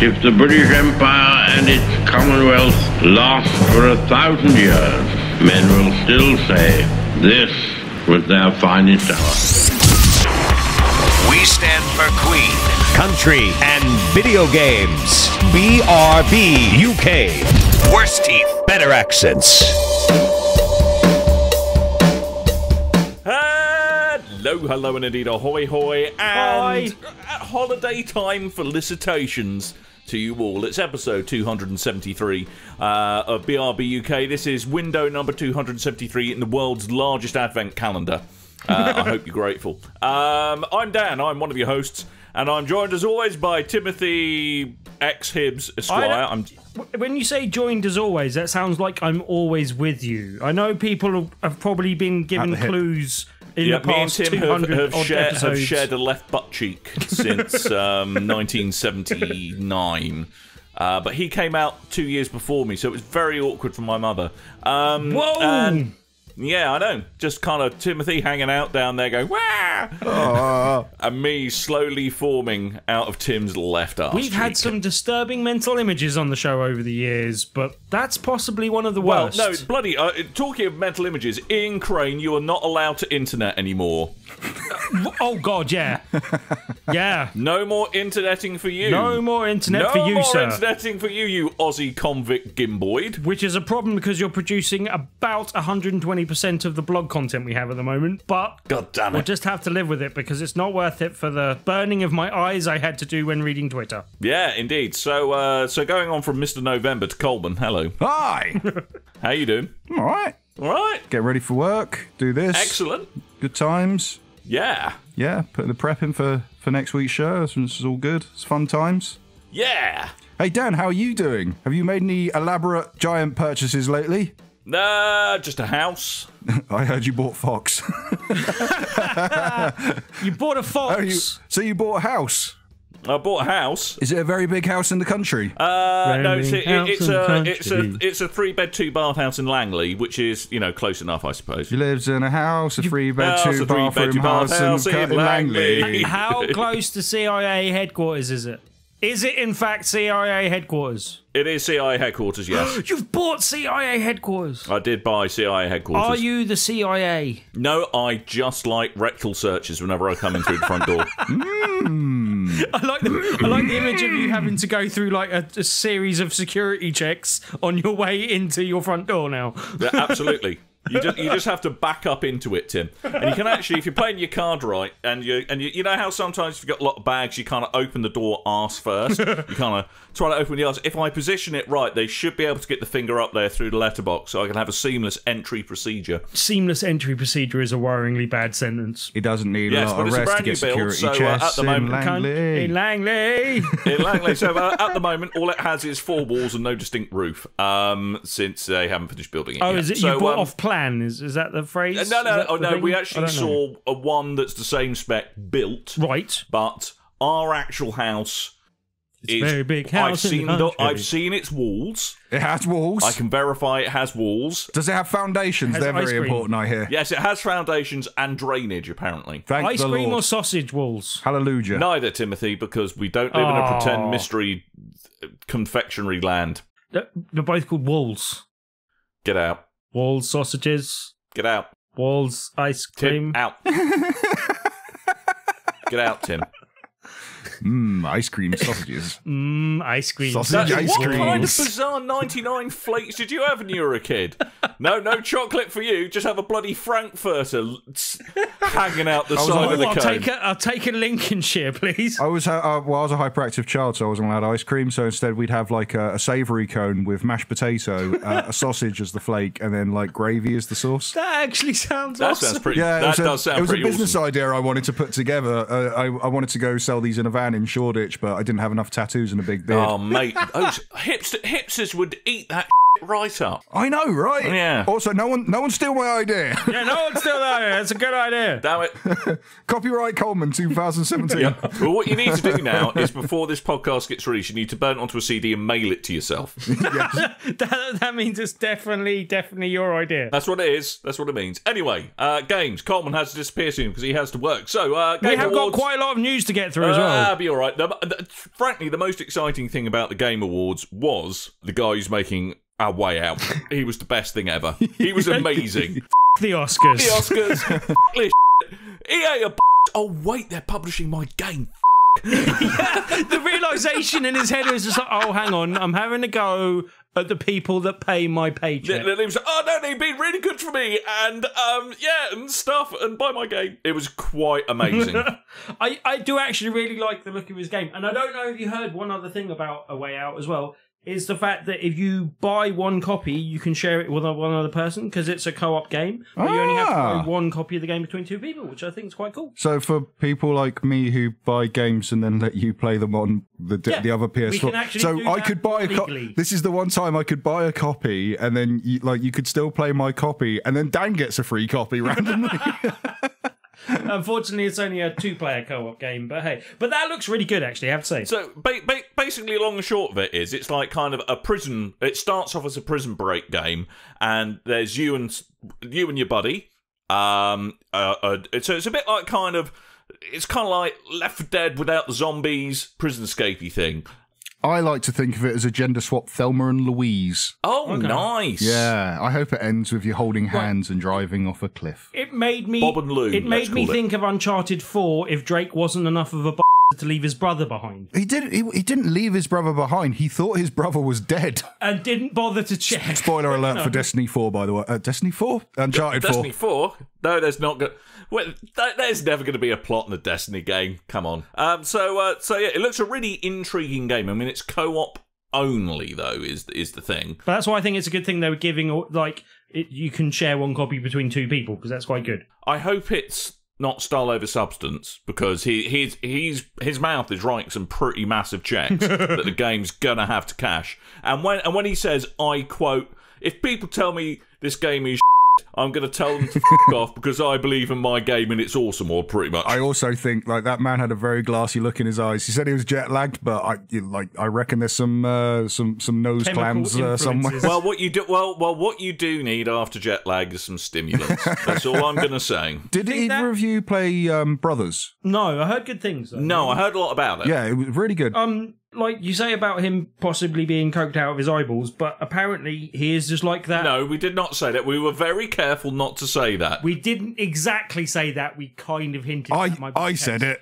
If the British Empire and its Commonwealth last for 1,000 years, men will still say this was their finest hour. We stand for Queen, country, and video games. BRB UK. Worse teeth, better accents. Hello, and indeed, ahoy, hoy, and holiday time felicitations to you all. It's episode 273 of BRB UK. This is window number 273 in the world's largest advent calendar. I hope you're grateful. I'm Dan, I'm one of your hosts, and I'm joined as always by Timothy X. Hibbs, Esquire. When you say joined as always, that sounds like I'm always with you. I know people have probably been given clues in the past me and Tim have shared a left butt cheek since 1979. But he came out 2 years before me, so it was very awkward for my mother. Whoa! And, yeah, I know. Just kind of Timothy hanging out down there going, wah! And me slowly forming out of Tim's left arse. We've had some disturbing mental images on the show over the years, but that's possibly one of the worst. Well, no, bloody, talking of mental images, Ian Crane, you are not allowed to internet anymore. Oh, God, yeah. Yeah. No more interneting for you. No more internet for you, sir. No more interneting for you, you Aussie convict gimboid. Which is a problem because you're producing about 120% of the blog content we have at the moment, but God damn it. We'll just have to live with it because it's not worth it for the burning of my eyes I had to do when reading Twitter. Yeah, indeed. So going on from Mr. November to Coleman, hello. Hi! How you doing? All right. All right. Get ready for work, do this. Excellent. Good times. Yeah. Yeah, putting the prep in for next week's show. This is all good. It's fun times. Yeah. Hey, Dan, how are you doing? Have you made any elaborate giant purchases lately? Nah, just a house. I heard you bought Fox. You bought a Fox? So you bought a house? I bought a house. Is it a very big house in the country? No, it's a 3-bed, 2-bath house in Langley, which is, close enough, I suppose. He lives in a house, a 3-bed, 2-bathroom house in Langley. How close to CIA headquarters is it? Is it, in fact, CIA headquarters? It is CIA headquarters, yes. You've bought CIA headquarters? I did buy CIA headquarters. Are you the CIA? No, I just like rectal searches whenever I come in through the front door. I like the image of you having to go through like a series of security checks on your way into your front door now. Yeah, absolutely. You just have to back up into it, Tim. And you can actually, if you're playing your card right, and you know how sometimes if you've got a lot of bags, you kind of open the door arse first. You kind of try to open the arse. If I position it right, they should be able to get the finger up there through the letterbox, so I can have a seamless entry procedure. Seamless entry procedure is a worryingly bad sentence. He doesn't need a lot of rest to get security so, chests at the moment, in Langley. In Langley. So at the moment, all it has is 4 walls and no distinct roof. Since they haven't finished building it. Oh, yet. is it so, you bought off plan? Is that the phrase? No. We actually saw a one that's the same spec built. Right. But our actual house is a very big house. I've seen its walls. It has walls. I can verify it has walls. Does it have foundations? They're very important, I hear. Yes, it has foundations and drainage, apparently. Thank ice the cream Lord. Or sausage walls? Hallelujah. Neither, Timothy, because we don't live in a pretend mystery confectionery land. They're both called walls. Get out. Walls, sausages. Get out. Walls, ice cream. Tim, out. Get out, Tim. Ice cream sausages. Ice cream. Sausage ice what cream. What kind of bizarre 99 flakes did you have when you were a kid? No chocolate for you. Just have a bloody Frankfurter hanging out the side of the cone. I'll take a Lincolnshire, please. I was a hyperactive child, so I wasn't allowed ice cream. So instead, we'd have like a savoury cone with mashed potato, a sausage as the flake, and then like gravy as the sauce. That actually sounds awesome. Sounds pretty. Yeah, that does sound pretty awesome. It was a business awesome. idea I wanted to put together. I wanted to go sell these in a van in Shoreditch, but I didn't have enough tattoos and a big beard. Oh, mate. Hipsters would eat that right up. I know, right? Yeah. Also, no one steal my idea. Yeah, no one's still there. That's a good idea. Damn it. Copyright Coleman 2017. Yeah. Well, what you need to do now is before this podcast gets released, you need to burn it onto a CD and mail it to yourself. That means it's definitely your idea. That's what it is. That's what it means. Anyway, games. Coleman has to disappear soon because he has to work. So, We have Awards, got quite a lot of news to get through as well. That'll be all right. Frankly, the most exciting thing about the Game Awards was the guy who's making Our Way Out. He was the best thing ever. He was amazing. The Oscars. The Oscars. EA are oh, wait, they're publishing my game. Yeah, the realisation in his head was just like, oh, hang on, I'm having a go at the people that pay my paycheck. He was like, oh no, they've been really good for me, and and stuff, and buy my game. It was quite amazing. I do actually really like the look of his game, and I don't know if you heard one other thing about A Way Out as well, is the fact that if you buy one copy, you can share it with one other person, because it's a co-op game, but you only have to buy one copy of the game between two people, which I think is quite cool. So for people like me who buy games and then let you play them on the other PS4, we can actually so do I that could buy a legally. This is the one time I could buy a copy, and then you could still play my copy, and then Dan gets a free copy randomly. Unfortunately, it's only a two-player co-op game, but hey. But that looks really good, actually, I have to say. So, basically, long and short of it is, it's like kind of a prison... It starts off as a prison break game, and there's you and your buddy. So it's a bit like kind of... It's kind of like Left 4 Dead without the zombies, prison escapey thing. I like to think of it as a gender swap Thelma and Louise. Oh, nice. Yeah, I hope it ends with you holding hands and driving off a cliff. It made me... Bob and Lou, It made me think of Uncharted 4 if Drake wasn't enough of a to leave his brother behind. He didn't leave his brother behind. He thought his brother was dead. And didn't bother to check. Spoiler alert for Destiny 4, by the way. Destiny 4? Uncharted 4. Destiny 4? No, there's not going to... There's never going to be a plot in a Destiny game. Come on. So yeah, it looks a really intriguing game. I mean, it's co-op only, though, is the thing. But that's why I think it's a good thing they were giving, like, you can share one copy between two people, because that's quite good. I hope it's not style over substance, because his mouth is writing some pretty massive checks that the game's gonna have to cash. And when he says, I quote, if people tell me this game is I'm going to tell them to f*** off because I believe in my game and it's awesome, or pretty much. I also think like that man had a very glassy look in his eyes. He said he was jet lagged, but I reckon there's some nose Chemical clams somewhere. influences. Well, what you do need after jet lag is some stimulants. That's all I'm going to say. Did either of you play Brothers? No, I heard good things, though. No, I heard a lot about it. Yeah, it was really good. Like you say about him possibly being coked out of his eyeballs, but apparently he is just like that. No, we did not say that. We were very careful not to say that. We didn't exactly say that. We kind of hinted. I said it.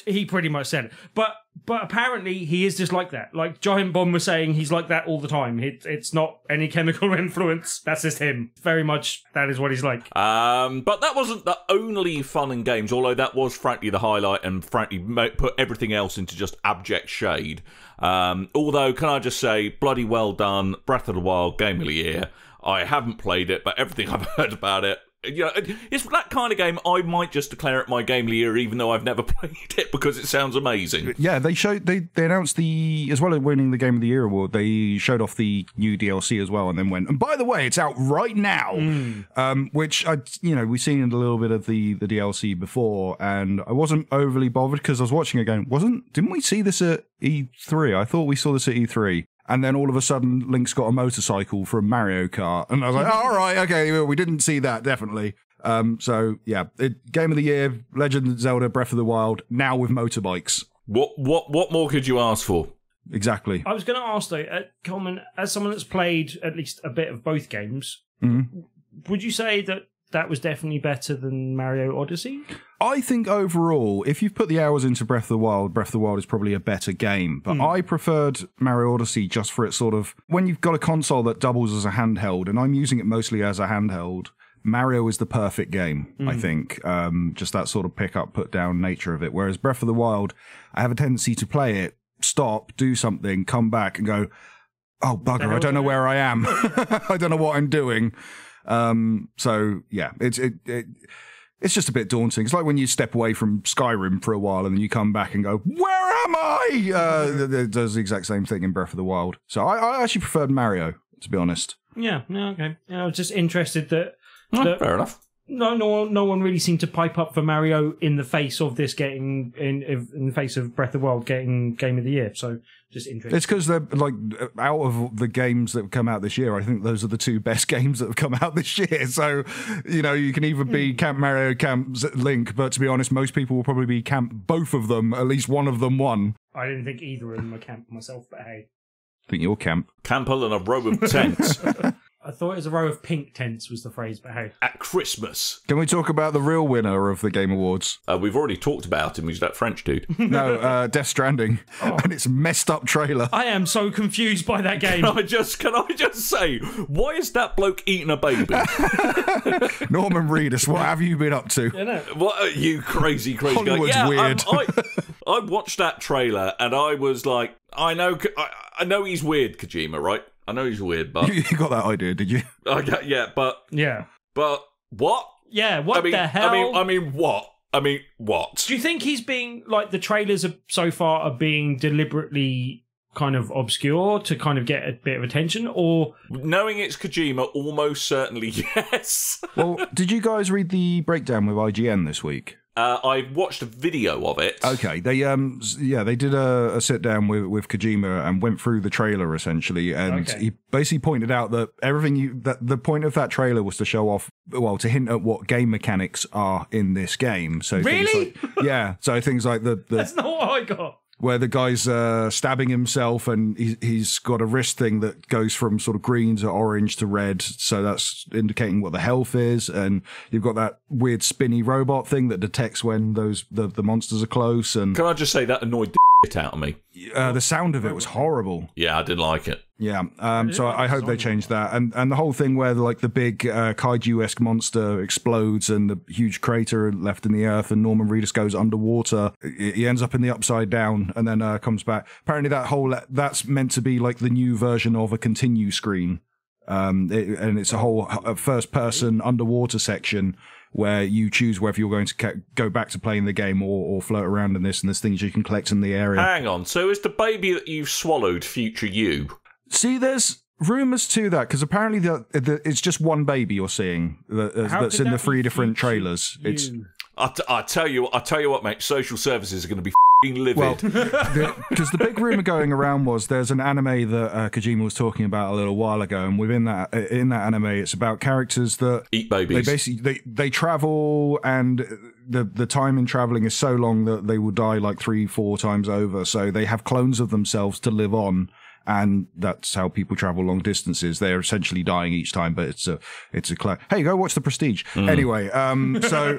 He pretty much said it. But apparently he is just like that. Like Giant Bomb was saying, he's like that all the time. It's not any chemical influence. That's just him. Very much that is what he's like. But that wasn't the only fun in games, although that was frankly the highlight and frankly put everything else into just abject shade. Although, can I just say, bloody well done, Breath of the Wild Game of the Year. I haven't played it, but everything I've heard about it, you know, it's that kind of game I might just declare it my game of the year, even though I've never played it, because it sounds amazing. Yeah, they announced as well as winning the Game of the Year award, they showed off the new DLC as well, and then went, and by the way, it's out right now. Which we've seen a little bit of the DLC before, and I wasn't overly bothered because I was watching it going, didn't we see this at E3? I thought we saw this at E3. And then all of a sudden, Link's got a motorcycle from Mario Kart. And I was like, all right, okay, we didn't see that, definitely. So, yeah, Game of the Year, Legend of Zelda, Breath of the Wild, now with motorbikes. What more could you ask for? Exactly. I was going to ask, though, Coleman, as someone that's played at least a bit of both games, would you say that was definitely better than Mario Odyssey? I think overall, if you've put the hours into Breath of the Wild is probably a better game. But I preferred Mario Odyssey just for its sort of... When you've got a console that doubles as a handheld, and I'm using it mostly as a handheld, Mario is the perfect game, I think. Just that sort of pick-up, put-down nature of it. Whereas Breath of the Wild, I have a tendency to play it, stop, do something, come back and go, oh, bugger, I don't know where I am. I don't know what I'm doing. So, yeah, it's just a bit daunting. It's like when you step away from Skyrim for a while and then you come back and go, where am I? It does the exact same thing in Breath of the Wild. So I actually preferred Mario to be honest. Yeah, okay. I was just interested that fair enough. No one really seemed to pipe up for Mario in the face of this getting in the face of Breath of the Wild getting Game of the Year. So just interesting. It's because they're like out of the games that have come out this year. I think those are the two best games that have come out this year. So you can either be Camp Mario, Camp Link, but to be honest, most people will probably be Camp both of them. At least one of them won. I didn't think either of them were Camp myself, but hey, I think you're Camp. Camper and a row of tents. I thought it was a row of pink tents was the phrase, but hey. At Christmas. Can we talk about the real winner of the Game Awards? We've already talked about him. He's that French dude. No, Death Stranding. And its messed up trailer. I am so confused by that game. Can I just say, why is that bloke eating a baby? Norman Reedus, what have you been up to? What are you crazy Hollywood's guy? weird. I watched that trailer and I was like, I know he's weird, Kojima, right? I know he's weird, but You got that idea, did you? But what? Yeah, what the hell? I mean, what? Do you think he's being like the trailers so far are being deliberately kind of obscure to kind of get a bit of attention, or knowing it's Kojima, almost certainly yes. Well, did you guys read the breakdown with IGN this week? I watched a video of it. Okay, they did a sit down with Kojima and went through the trailer essentially, and he basically pointed out that the point of that trailer was to show off, to hint at what game mechanics are in this game. So really, so things like the that's not what I got. Where the guy's stabbing himself and he's got a wrist thing that goes from sort of green to orange to red. So that's indicating what the health is. And you've got that weird spinny robot thing that detects when the monsters are close. And can I just say that annoyed the shit out of me? The sound of it was horrible. Yeah, I didn't like it. Yeah, so I hope they change that. And the whole thing where the big kaiju-esque monster explodes and the huge crater left in the earth and Norman Reedus goes underwater. He ends up in the Upside Down and then comes back. Apparently that's meant to be like the new version of a continue screen. And it's a whole first-person underwater section where you choose whether you're going to go back to playing the game or float around in this, and there's things you can collect in the area. Hang on, so is the baby that you've swallowed future you? See, there's rumours to that, because apparently it's just one baby you're seeing that's in the 3 different trailers. I tell you what, mate, social services are going to be livid. Well, because the big rumour going around was there's an anime that Kojima was talking about a little while ago, and in that anime, it's about characters that eat babies. They travel, and the time in travelling is so long that they will die like 3-4 times over. So they have clones of themselves to live on. And that's how people travel long distances. They're essentially dying each time, but it's a clone. Hey, go watch The Prestige. Anyway, so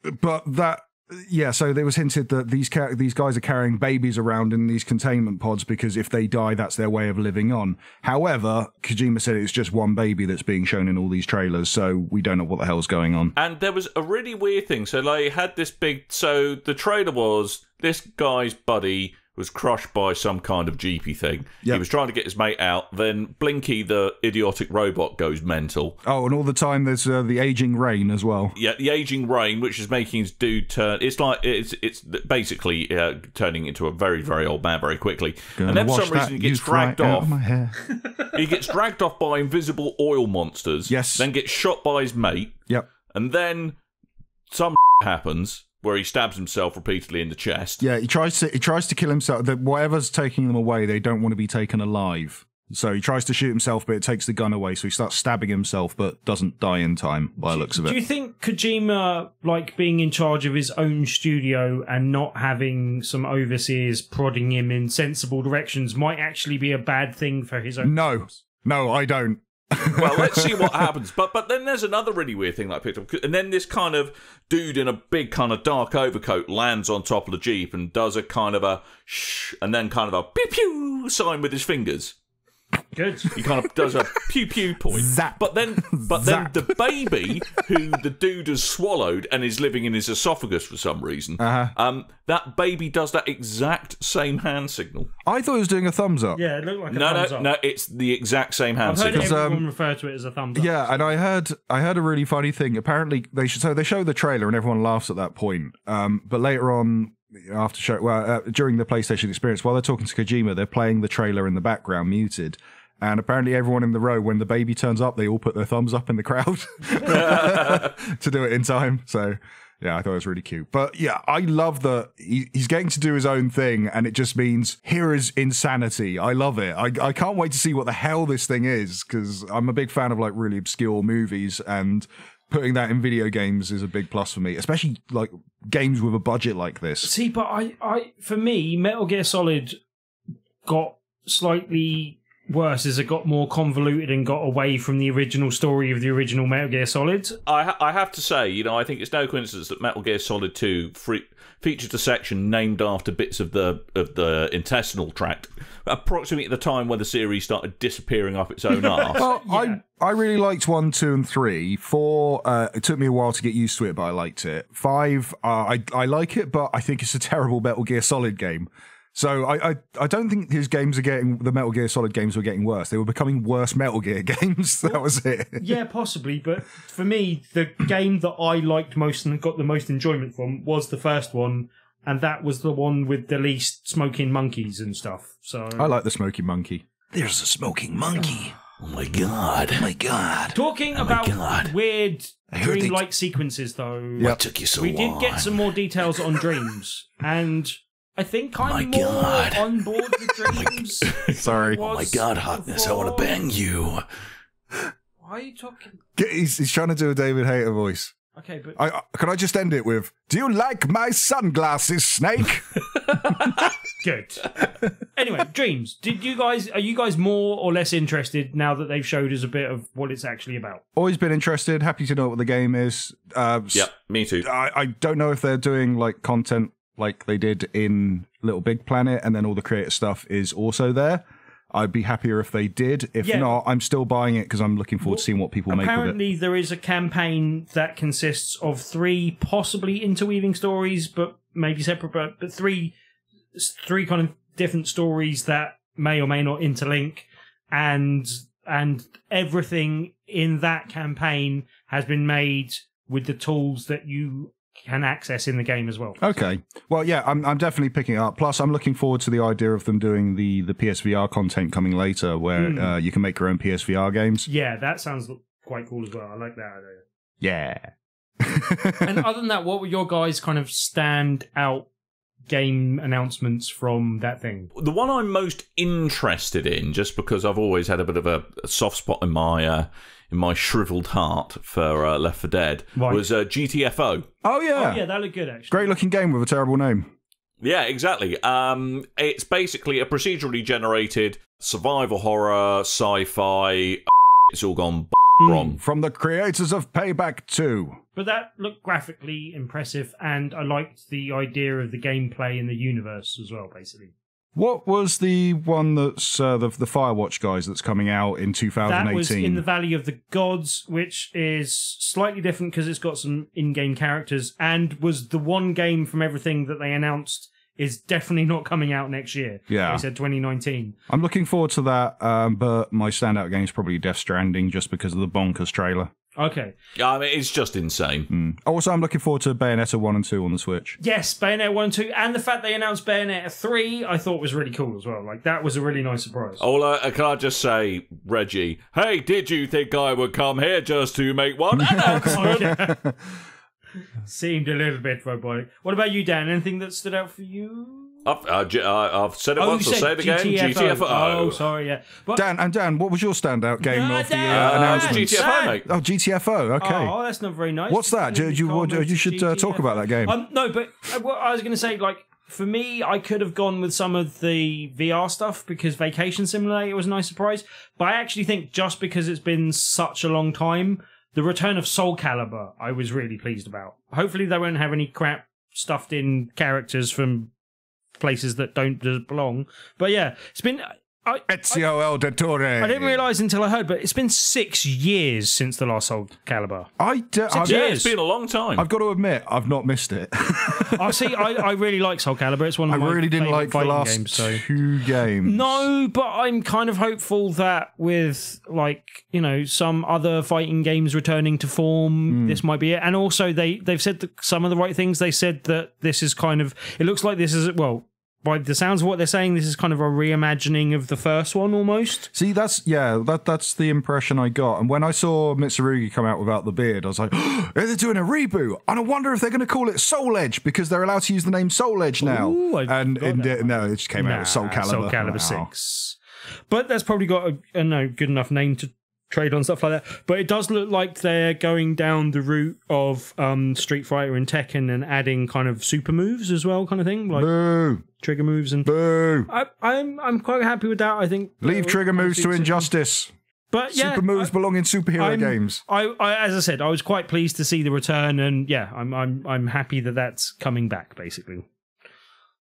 there was hinted that these guys are carrying babies around in these containment pods because if they die, that's their way of living on. However, Kojima said it's just one baby that's being shown in all these trailers, so we don't know what the hell's going on. And there was a really weird thing. So they had this so the trailer was this guy's buddy was crushed by some kind of jeepy thing. Yep. He was trying to get his mate out. Then Blinky, the idiotic robot, goes mental. Oh, and all the time there's the aging rain as well. Yeah, the aging rain, which is making his dude turn. It's like it's basically turning into a very, very old man very quickly. And then for some reason he gets dragged off. He gets dragged off by invisible oil monsters. Yes. Then gets shot by his mate. Yep. And then some happens where he stabs himself repeatedly in the chest. Yeah, he tries to kill himself. Whatever's taking them away, they don't want to be taken alive. So he tries to shoot himself, but it takes the gun away. So he starts stabbing himself, but doesn't die in time by the looks of it. Do you think Kojima, like being in charge of his own studio and not having some overseers prodding him in sensible directions, might actually be a bad thing for his own? No, I don't. Well, let's see what happens. But then there's another really weird thing that I picked up. And then this kind of dude in a big kind of dark overcoat lands on top of the Jeep and does a kind of a shh and then kind of a pew-pew sign with his fingers. Good. He kind of does a pew-pew point. Zap. But then the baby who the dude has swallowed and is living in his esophagus for some reason, that baby does that exact same hand signal. I thought he was doing a thumbs up. Yeah, it looked like a thumbs up. No, it's the exact same hand signal. I've heard everyone refer to it as a thumbs up. Yeah, and I heard a really funny thing. Apparently, they show the trailer and everyone laughs at that point. But later on, during the PlayStation experience, while they're talking to Kojima, they're playing the trailer in the background, muted. And apparently everyone in the row, when the baby turns up, they all put their thumbs up in the crowd to do it in time. So, yeah, I thought it was really cute. But yeah, I love that he's getting to do his own thing, and it just means here is insanity. I love it. I can't wait to see what the hell this thing is, because I'm a big fan of like really obscure movies, and putting that in video games is a big plus for me, especially like games with a budget like this. See, but I for me, Metal Gear Solid got slightly worse as it got more convoluted and got away from the original story of the original Metal Gear Solid. I have to say, you know, I think it's no coincidence that Metal Gear Solid 2 featured a section named after bits of the intestinal tract, approximately at the time when the series started disappearing up its own arse. Well, yeah. I really liked 1, 2, and 3. 4, it took me a while to get used to it, but I liked it. 5, I like it, but I think it's a terrible Metal Gear Solid game. So I don't think the Metal Gear Solid games were getting worse. They were becoming worse Metal Gear games. That was it. Yeah, possibly. But for me, the game that I liked most and got the most enjoyment from was the first one. And that was the one with the least smoking monkeys and stuff. So I like the smoking monkey. There's a smoking monkey. Oh my god. Oh my god. Talking about weird dream-like sequences, though. Yep. What took you so long? We did get some more details on dreams. And I think I'm more on board with dreams. Sorry. Oh my god, hotness, I want to bang you. Why are you talking? He's trying to do a David Hayter voice. Okay, but can I just end it with, do you like my sunglasses, Snake? Good. Anyway, dreams. Are you guys more or less interested now that they've showed us a bit of what it's actually about? Always been interested. Happy to know what the game is. Yeah, me too. I don't know if they're doing like content like they did in Little Big Planet, and then all the creative stuff is also there. I'd be happier if they did. If not, I'm still buying it because I'm looking forward to seeing what people make of it. Apparently, there is a campaign that consists of 3 possibly interweaving stories, but maybe separate, but three kind of different stories that may or may not interlink, and everything in that campaign has been made with the tools that you can access in the game as well. Okay. Well, yeah, I'm definitely picking it up. Plus, I'm looking forward to the idea of them doing the PSVR content coming later, where you can make your own PSVR games. Yeah, that sounds quite cool as well. I like that idea. Yeah. And other than that, what were your guys' kind of stand out game announcements from that thing? The one I'm most interested in, just because I've always had a bit of a soft spot in my shriveled heart for Left 4 Dead, was GTFO. Oh yeah, yeah, that looked good actually. Great looking game with a terrible name. Yeah, exactly. It's basically a procedurally generated survival horror, sci-fi. It's all gone wrong. From the creators of Payback 2. But that looked graphically impressive, and I liked the idea of the gameplay in the universe as well, basically. What was the one that's the Firewatch guys that's coming out in 2018? That was In the Valley of the Gods, which is slightly different because it's got some in-game characters, and was the one game from everything that they announced is definitely not coming out next year. Yeah. They said 2019. I'm looking forward to that, but my standout game is probably Death Stranding just because of the bonkers trailer. Okay. I mean, it's just insane. Also, I'm looking forward to Bayonetta 1 and 2 on the Switch. Yes, Bayonetta 1 and 2, and the fact they announced Bayonetta 3, I thought was really cool as well. Like, that was a really nice surprise. Oh, can I just say, Reggie, hey, did you think I would come here just to make one announcement? Seemed a little bit robotic. What about you, Dan? Anything that stood out for you? I've said it once, I'll say it again. GTFO. Oh, sorry, yeah. But Dan, what was your standout game of the announcement? GTFO, mate. Oh, GTFO, okay. Oh, that's not very nice. What's that? You should talk about that game. No, but what I was going to say, like, for me, I could have gone with some of the VR stuff because Vacation Simulator was a nice surprise. But I actually think just because it's been such a long time, the return of Soul Calibur, I was really pleased about. Hopefully they won't have any crap stuffed in characters from places that don't belong. But yeah, it's been... Ezio Auditore. I didn't realise until I heard, but it's been 6 years since the last Soul Calibur. 6 years. It's been a long time. I've got to admit, I've not missed it. I really like Soul Calibur. It's one of my I really didn't like the last games, so. 2 games. No, but I'm kind of hopeful that with, like, you know, some other fighting games returning to form, this might be it. And also, they've said some of the right things. They said that this is kind of... It looks like this is... Well, by the sounds of what they're saying, this is kind of a reimagining of the first one almost. See, that's the impression I got. And when I saw Mitsurugi come out without the beard, I was like, oh, they're doing a reboot. And I wonder if they're going to call it Soul Edge because they're allowed to use the name Soul Edge now. Ooh, no, it just came out with Soul Calibur. Soul Calibur 6. But that's probably got a good enough name to trade on, stuff like that. But it does look like they're going down the route of Street Fighter and Tekken and adding kind of super moves as well, kind of thing, like Boo. trigger moves. And Boo. I'm quite happy with that. I think leave trigger moves to Injustice. But yeah, super moves belong in superhero games. I, as I said, I was quite pleased to see the return, and yeah, I'm happy that that's coming back, basically.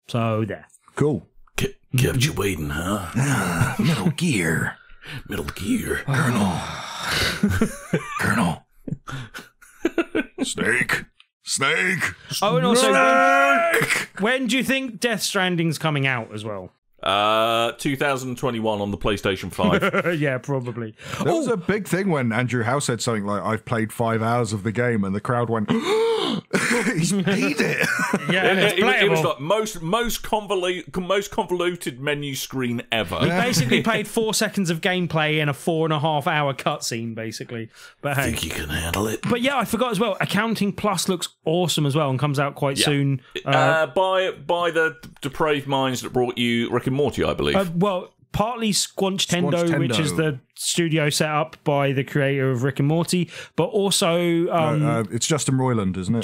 So there. Cool. Kept you waiting, huh? Metal Gear. Metal Gear. Colonel. Snake. Oh, and also, when do you think Death Stranding's coming out as well? 2021 on the PlayStation 5. Yeah, probably. There was a big thing when Andrew Howe said something like, I've played 5 hours of the game, and the crowd went, he's made it. Yeah, it was like most convoluted menu screen ever. He basically played 4 seconds of gameplay in a 4.5 hour cutscene, basically. But hey, Think you can handle it? but yeah, I forgot as well. Accounting Plus looks awesome as well and comes out quite soon. By the depraved minds that brought you Rick and Morty, I believe. Well, partly Squanch Tendo, which is the studio set up by the creator of Rick and Morty, but also it's Justin Roiland, isn't it?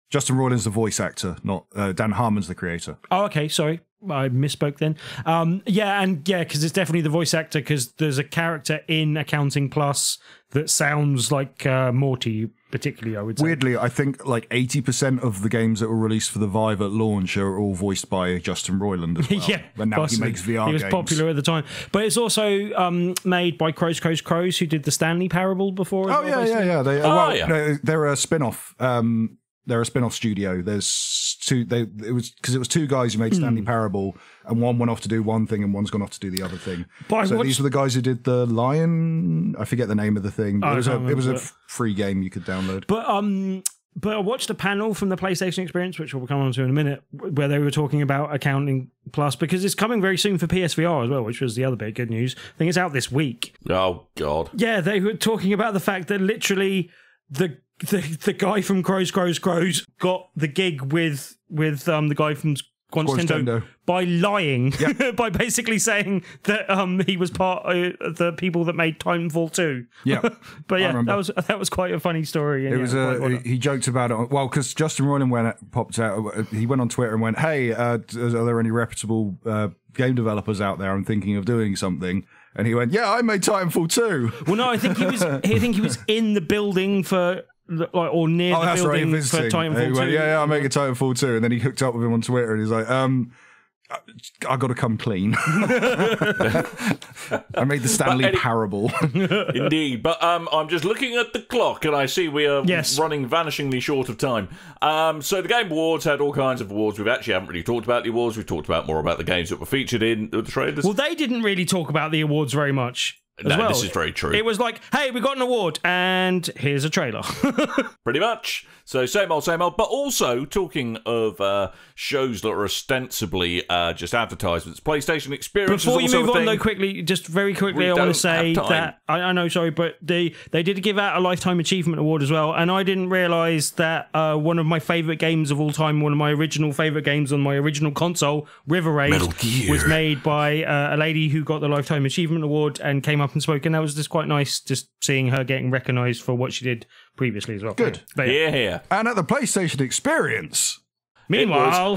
Justin Roiland's the voice actor, not Dan Harmon's the creator. Oh, okay, sorry. I misspoke then. Because it's definitely the voice actor, because there's a character in Accounting Plus that sounds like Morty, particularly, I would say. Weirdly, I think like 80% of the games that were released for the Vive at launch are all voiced by Justin Roiland as well. Yeah, and now possibly. he makes VR games. He was popular at the time. But it's also made by Crows, who did the Stanley Parable before. They're a spin-off. They're a spin-off studio. There's two. It was 2 guys who made Stanley Parable, and one went off to do one thing, and one's gone off to do the other thing. These were the guys who did the Lion. I forget the name of the thing. It was a free game you could download. But I watched a panel from the PlayStation Experience, which we'll come on to in a minute, where they were talking about Accounting Plus, because it's coming very soon for PSVR as well, which was the other bit of good news. I think it's out this week. Oh God! Yeah, they were talking about the fact that literally the guy from Crows got the gig with the guy from Squanch Tendo by lying, by basically saying that he was part of the people that made Titanfall 2. Yeah, but yeah, that was quite a funny story. And it was he joked about it. Well, because Justin Roiland popped out. He went on Twitter and went, "Hey, are there any reputable game developers out there? I'm thinking of doing something." And he went, "Yeah, I made Titanfall 2." Well, no, I think he was in the building for. Or near the building for Titanfall 2. Yeah, I'm making Titanfall 2. And then he hooked up with him on Twitter and he's like, I got to come clean. I made the Stanley Parable. Indeed. But I'm just looking at the clock and I see we are running vanishingly short of time. So the Game Awards had all kinds of awards. We haven't really talked about the awards. We've talked about more about the games that were featured in the trailers. Well, they didn't really talk about the awards very much. No, this is very true. It was like, hey, we got an award, and here's a trailer. Pretty much. So same old. But also, talking of shows that are ostensibly just advertisements, PlayStation Experience. Before you move on, though, quickly, just very quickly, I want to say that I know, sorry, but they did give out a Lifetime Achievement Award as well, and I didn't realise that one of my favourite games of all time, one of my original favourite games on my original console, River Raid, was made by a lady who got the Lifetime Achievement Award and came up and spoke, and that was just quite nice, just seeing her getting recognised for what she did previously as well. Good. But, yeah. And at the PlayStation Experience. Meanwhile,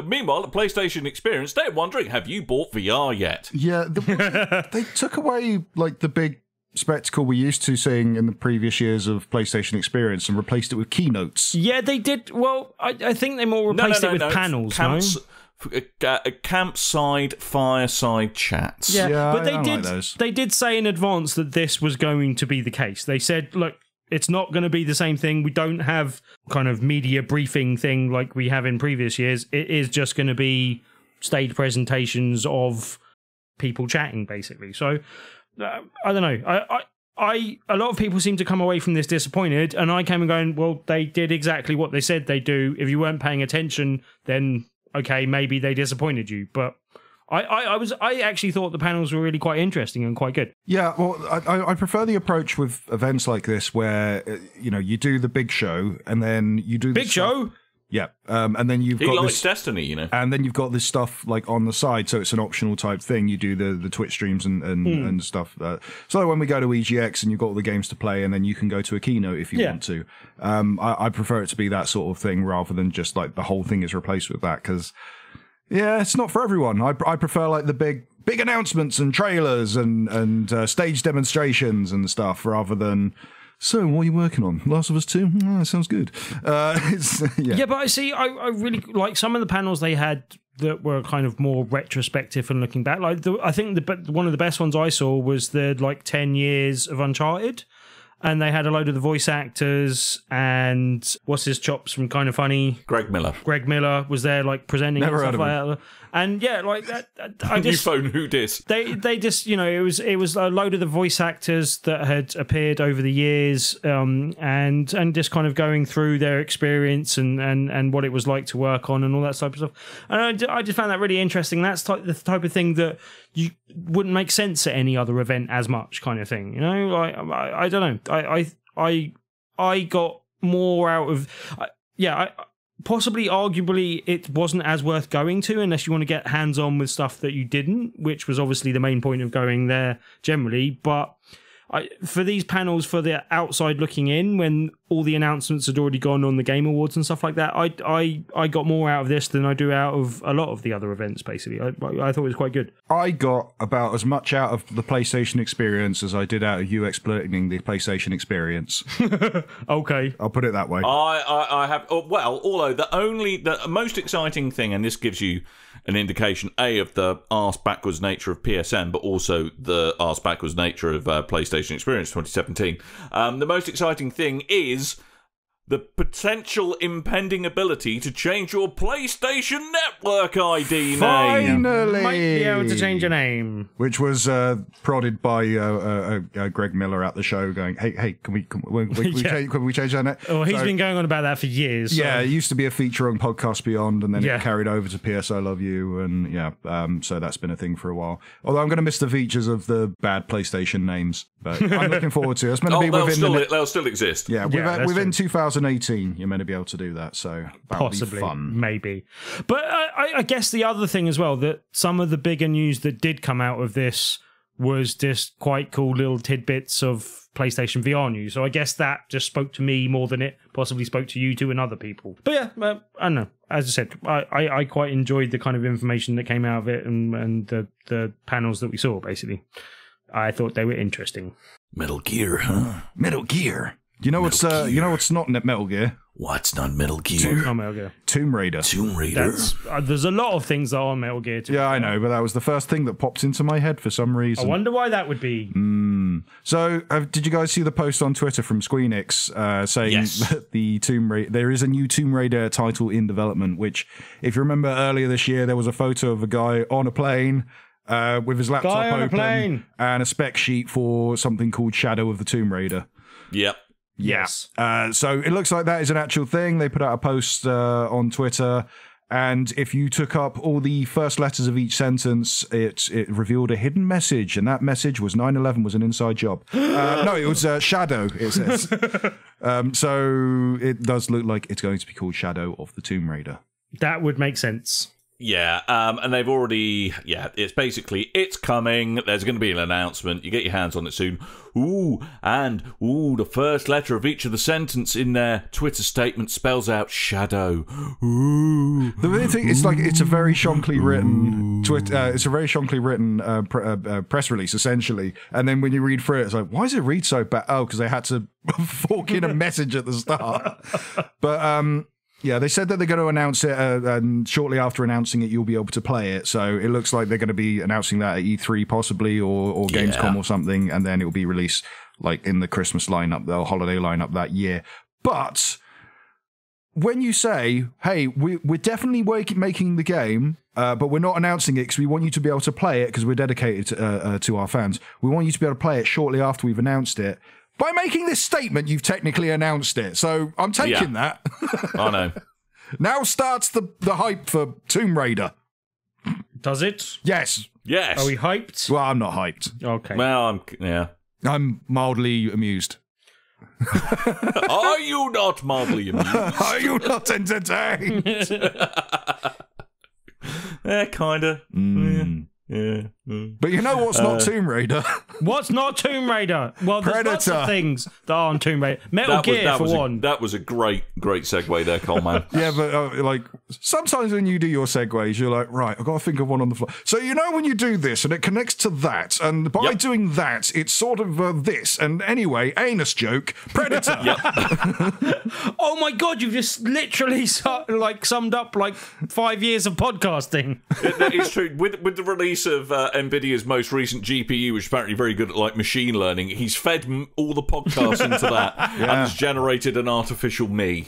meanwhile, at PlayStation Experience, they're wondering, have you bought VR yet? Yeah, they took away like the big spectacle we used to seeing in the previous years of PlayStation Experience and replaced it with keynotes. Yeah, they did. Well, I think they more replaced it with panels. Campside fireside chats. Yeah, but they did say in advance that this was going to be the case. They said, look, it's not going to be the same thing. We don't have kind of media briefing thing like we have in previous years. It is just going to be stage presentations of people chatting, basically. So I don't know. A lot of people seem to come away from this disappointed, and I came and going, well, they did exactly what they said they do. If you weren't paying attention, then okay, maybe they disappointed you, but I actually thought the panels were really quite interesting and quite good. Yeah, well, I prefer the approach with events like this where, you do the big show and then you do the Big show? Yeah, and then you've He got likes this, Destiny, and then you've got this stuff like on the side, so it's an optional type thing. You do the Twitch streams and stuff. So when we go to EGX and you've got all the games to play, and then you can go to a keynote if you want to. I prefer it to be that sort of thing rather than just like the whole thing is replaced with that, because it's not for everyone. I prefer like the big announcements and trailers and stage demonstrations and stuff rather than. So, what are you working on? Last of Us 2? That sounds good. Yeah, but I see, I really like some of the panels they had that were kind of more retrospective and looking back. Like, I think one of the best ones I saw was the, 10 years of Uncharted. And they had a load of the voice actors and what's his chops from Kind of Funny? Greg Miller. Greg Miller was there, presenting Never and stuff heard of like that. And yeah, that. I just New phone, who dis? They just it was a load of the voice actors that had appeared over the years, and just kind of going through their experience and what it was like to work on and all that type of stuff. And I just found that really interesting. That's the type of thing that you wouldn't make sense at any other event as much, kind of thing. I don't know. I got more out of possibly, arguably, it wasn't as worth going to unless you want to get hands-on with stuff that you didn't, which was obviously the main point of going there generally. But for these panels, for the outside looking in, when all the announcements had already gone on the Game Awards and stuff like that, I got more out of this than I do out of a lot of the other events, basically. I thought it was quite good. I got about as much out of the PlayStation experience as I did out of you exploiting the PlayStation experience. Okay. I'll put it that way. I have, although the most exciting thing, and this gives you an indication, of the arse-backwards nature of PSN, but also the arse-backwards nature of PlayStation Experience 2017. The most exciting thing is the potential impending ability to change your PlayStation Network ID name. Finally! Might be able to change your name. Which was prodded by Greg Miller at the show going, hey, can we change that name? Oh, he's been going on about that for years. So. Yeah, it used to be a feature on Podcast Beyond, and then it carried over to PS I Love You, and so that's been a thing for a while. Although I'm going to miss the features of the bad PlayStation names, but I'm looking forward to it. It's meant to be they'll still exist. Yeah, within 2018, you're meant to be able to do that, so that'll possibly, be fun. Maybe. But I guess the other thing as well, that some of the bigger news that did come out of this was just quite cool little tidbits of PlayStation VR news. So I guess that just spoke to me more than it possibly spoke to you two and other people. But yeah, I don't know. As I said, I quite enjoyed the kind of information that came out of it and the panels that we saw, basically. I thought they were interesting. Metal Gear, huh? Metal Gear. You know what's not Metal Gear? What's not Metal Gear? Not Metal Gear. Tomb Raider. Tomb Raider. There's a lot of things that are on Metal Gear. Yeah, I know, but that was the first thing that popped into my head for some reason. I wonder why that would be. So, did you guys see the post on Twitter from Squeenix saying that there is a new Tomb Raider title in development? Which, if you remember earlier this year, there was a photo of a guy on a plane. With his laptop open and a spec sheet for something called Shadow of the Tomb Raider. Yep. Yes. So it looks like that is an actual thing. They put out a post on Twitter, and if you took up all the first letters of each sentence, it revealed a hidden message, and that message was 9/11 was an inside job. No, it was Shadow, it says. So it does look like it's going to be called Shadow of the Tomb Raider. That would make sense. Yeah, and they've already, it's coming. There's going to be an announcement. You get your hands on it soon. The first letter of each of the sentence in their Twitter statement spells out Shadow. Ooh. The weird thing, it's a very shonkly written it's a very shonkly written press release, essentially. And then when you read through it, it's like, why does it read so bad? Oh, because they had to fork in a message at the start. But, yeah, they said that they're going to announce it, and shortly after announcing it, you'll be able to play it. So it looks like they're going to be announcing that at E3 possibly, or Gamescom or something, and then it will be released in the Christmas lineup, the holiday lineup that year. But when you say, hey, we're definitely making the game, but we're not announcing it because we want you to be able to play it because we're dedicated to our fans. We want you to be able to play it shortly after we've announced it. By making this statement, you've technically announced it. So I'm taking that. I know. Now starts the hype for Tomb Raider. Does it? Yes. Yes. Are we hyped? Well, I'm not hyped. Okay. Well, I'm mildly amused. Are you not mildly amused? Are you not entertained? Yeah, kinda. Yeah. But you know what's not Tomb Raider? What's not Tomb Raider? Well, there's lots of Predator. things that aren't Tomb Raider. Metal Gear, for one. That was a great segue there, Coleman. Yeah, but like sometimes when you do your segues, you're like, right, I've got to think of one on the fly. So you know when you do this and it connects to that, and by doing that, it's sort of this. And anyway, anus joke, Predator. Oh my god, you've just literally summed up like 5 years of podcasting. It's true. With the release of NVIDIA's most recent GPU, which is apparently very good at like machine learning, he's fed all the podcasts into that and has generated an artificial me.